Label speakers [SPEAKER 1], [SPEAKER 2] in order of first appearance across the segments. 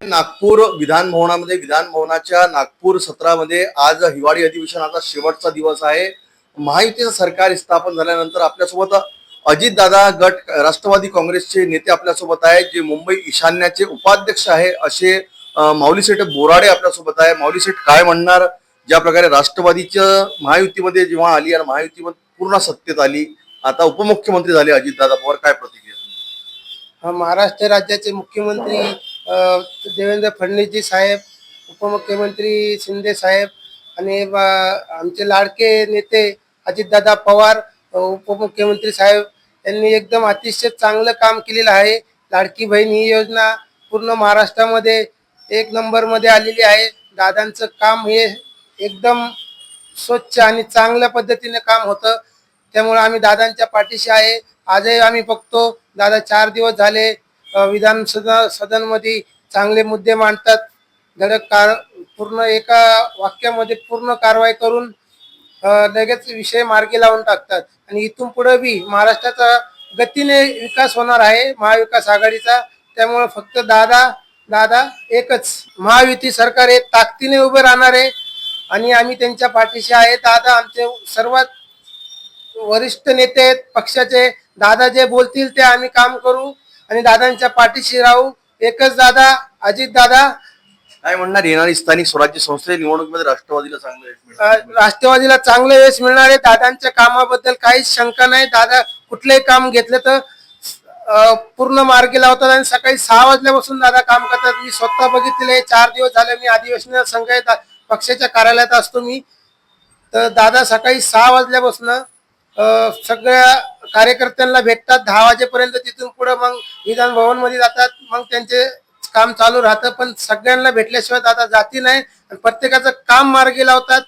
[SPEAKER 1] नागपूर विधान भवनामध्ये विधान भवनाच्या नागपूर सत्रामध्ये आज हिवाळी अधिवेशनाचा शेवटचा दिवस आहे. महायुतीचं सरकार स्थापन झाल्यानंतर आपल्यासोबत अजितदादा गट राष्ट्रवादी काँग्रेसचे नेते आपल्यासोबत आहेत, जे मुंबई ईशान्याचे उपाध्यक्ष आहे असे माऊली शेठ बोराडे आपल्यासोबत आहे. माऊली शेठ काय म्हणणार, ज्या प्रकारे राष्ट्रवादीच्या महायुतीमध्ये जेव्हा आली आणि महायुतीमध्ये पूर्ण सत्तेत आली, आता उपमुख्यमंत्री झाले अजितदादा पवार, काय प्रतिक्रिया?
[SPEAKER 2] महाराष्ट्र राज्याचे मुख्यमंत्री देवेंद्र फडणवीसजी साहेब, उपमुख्यमंत्री शिंदे साहेब आणि आमचे लाडके नेते अजितदादा पवार उपमुख्यमंत्री साहेब यांनी एकदम अतिशय चांगलं काम केलेलं आहे. लाडकी बहीण ही योजना पूर्ण महाराष्ट्रामध्ये एक नंबरमध्ये आलेली आहे. दादांचं काम हे एकदम स्वच्छ आणि चांगल्या पद्धतीने काम होतं, त्यामुळे आम्ही दादांच्या पाठीशी आहे. आजही आम्ही बघतो दादा 4 दिवस झाले विधान सदनमध्ये चांगले मुद्दे मांडतात. धडक पूर्ण एका वाक्यामध्ये पूर्ण कारवाई करून लगेच विषय मार्गी लावून टाकतात आणि इथून पुढे बी महाराष्ट्राचा गतीने विकास होणार आहे महाविकास आघाडीचा. त्यामुळे फक्त दादा एकच महायुती सरकार हे ताकदीने उभे राहणार आहे आणि आम्ही त्यांच्या पाठीशी आहे. दादा आमचे सर्वात वरिष्ठ नेते आहेत पक्षाचे. दादा जे बोलतील ते आम्ही काम करू आणि दादांच्या पाठीशी राहू. एकच दादा, अजित दादा.
[SPEAKER 1] काय म्हणणार, येणारी स्थानिक स्वराज्य संस्थेच्या निवडणुकीमध्ये राष्ट्रवादीला चांगलं यश मिळेल?
[SPEAKER 2] राष्ट्रवादीला चांगलं यश मिळणार आहे. दादांच्या कामाबद्दल काहीच शंका नाही. दादा कुठलंही काम घेतलं तर पूर्ण मार्गी लावतात आणि सकाळी 6 वाजल्यापासून दादा काम करतात. मी स्वतः बघितलेले 4 दिवस झाले. मी अधिवेशन संघ पक्षाच्या कार्यालयात असतो मी. तर दादा सकाळी 6 वाजल्यापासून सगळ्या कार्यकर्त्यांना भेटतात. 10 वाजेपर्यंत तिथून पुढे मग विधान भवन मध्ये जातात. मग त्यांचे काम चालू राहतं, पण सगळ्यांना भेटल्याशिवाय दादा जाती नाही. प्रत्येकाचं काम मार्गी लावतात.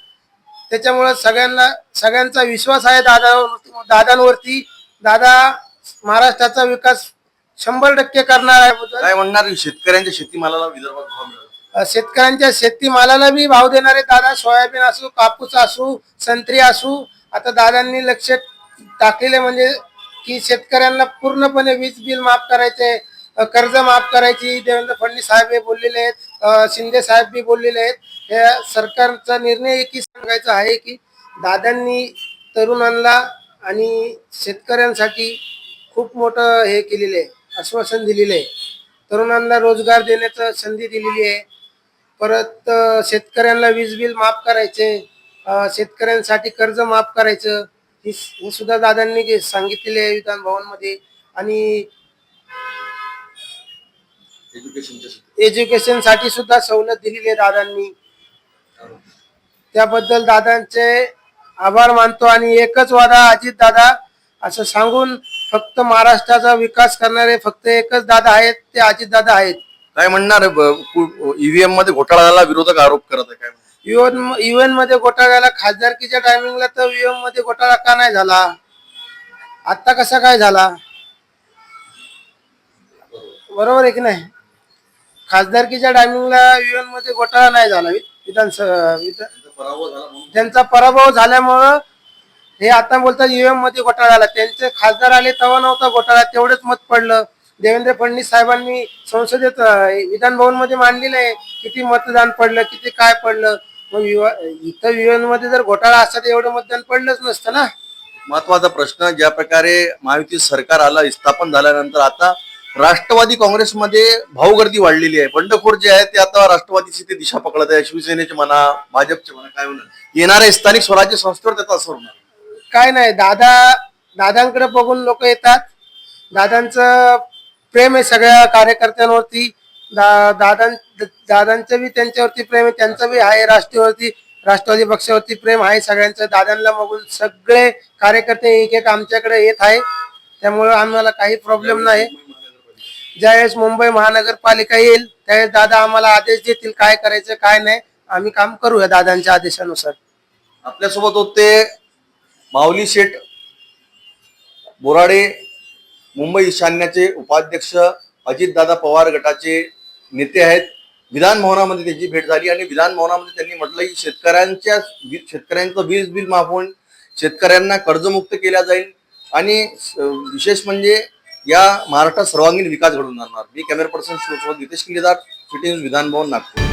[SPEAKER 2] त्याच्यामुळे सगळ्यांचा विश्वास आहे दादांवरती. दादा महाराष्ट्राचा विकास 100% करणार आहे.
[SPEAKER 1] काय म्हणणार, शेतकऱ्यांच्या शेतीमालाला विदर्भात भाव मिळाला?
[SPEAKER 2] शेतकऱ्यांच्या शेतीमालाला बी भाव देणारे दादा. सोयाबीन असू, कापूस असू, संत्री असू. आता दादांनी लक्ष टाकलेले म्हणजे की शेतकऱ्यांना पूर्णपणे वीज बिल माफ करायचे, कर्ज माफ करायची. देवेंद्र फडणवीस साहेब हे बोललेले आहेत, शिंदे साहेब बी बोललेले आहेत. हे सरकारचा निर्णय की सांगायचा आहे की दादांनी तरुणांना आणि शेतकऱ्यांसाठी खूप मोठं हे केलेलं आहे, आश्वासन दिलेलं आहे. तरुणांना रोजगार देण्याचं संधी दिलेली आहे. परत शेतकऱ्यांना वीज बिल माफ करायचे, शेतकऱ्यांसाठी कर्ज माफ करायचं, हे सुद्धा दादांनी सांगितलेले आहे विधान भवन मध्ये. आणि एज्युकेशन साठी सुद्धा सवलत दिलेली आहे दादांनी. त्याबद्दल दादांचे आभार मानतो. आणि एकच वादा अजित दादा असं सांगून फक्त महाराष्ट्राचा विकास करणारे फक्त एकच दादा आहेत, ते अजित दादा आहेत.
[SPEAKER 1] काय म्हणणार, ईव्हीएम मध्ये घोटाळा झाला, विरोधक आरोप करत आहे. काय
[SPEAKER 2] ईव्हीएम मध्ये घोटाळा झाला खासदारकीच्या टायमिंगला, तर ईव्हीएम मध्ये घोटाळा का नाही झाला? आता कसा काय झाला? बरोबर आहे की नाही? खासदारकीच्या टायमिंगला ईव्हीएम मध्ये घोटाळा नाही झाला. त्यांचा पराभव झाल्यामुळं हे आता बोलतात ईव्हीएम मध्ये घोटाळा झाला. त्यांचे खासदार आले तेव्हा नव्हता घोटाळा, तेवढंच मत पडलं. देवेंद्र फडणवीस साहेबांनी संसदेत विधान भवन मध्ये मांडलेलं आहे किती मतदान पडलं, किती काय पडलं. मग इथं ईव्हीएम मध्ये जर घोटाळा असता तर एवढं मतदान पडलंच नसतं ना.
[SPEAKER 1] महत्वाचा प्रश्न, ज्या प्रकारे महायुती सरकार आलं, स्थापन झाल्यानंतर आता राष्ट्रवादी काँग्रेसमध्ये भाऊगर्दी वाढलेली आहे. बंडखोर जे आहे ते आता राष्ट्रवादीची ते दिशा पकडत आहे. शिवसेनेचे म्हणा, भाजपचे म्हणा, काय म्हणा, येणाऱ्या स्थानिक स्वराज्य संस्थेवर त्याचा असर होणार
[SPEAKER 2] काय नाही. दादांकडे बघून लोक येतात. दादांचं प्रेम आहे सगळ्या कार्यकर्त्यांवरती. दादांचं बी त्यांच्यावरती प्रेम आहे, त्यांचं बी आहे राष्ट्रवादी पक्षावरती प्रेम आहे सगळ्यांचं. दादांना बघून सगळे कार्यकर्ते एक एक आमच्याकडे येत आहे. त्यामुळे आम्हाला काही प्रॉब्लेम नाही. ज्यावेळेस मुंबई महानगरपालिका येईल त्यावेळेस दादा आम्हाला आदेश देतील काय करायचं काय नाही, आम्ही काम करूया दादांच्या आदेशानुसार.
[SPEAKER 1] आपल्यासोबत होते माऊली शेठ बोराडे, मुंबई ईशान्याचे उपाध्यक्ष, अजितदादा पवार गटाचे नेते आहेत. विधान भवनामध्ये त्यांची भेट झाली आणि विधान भवनामध्ये त्यांनी म्हटलं की शेतकऱ्यांचं वीज बिल माफ होऊन शेतकऱ्यांना कर्जमुक्त केल्या जाईल आणि विशेष म्हणजे या महाराष्ट्रात सर्वांगीण विकास घडवून आणणार. मी कॅमेरा पर्सन नितेश किल्लेदार, सिटी न्यूज विधानभवन नागपूर.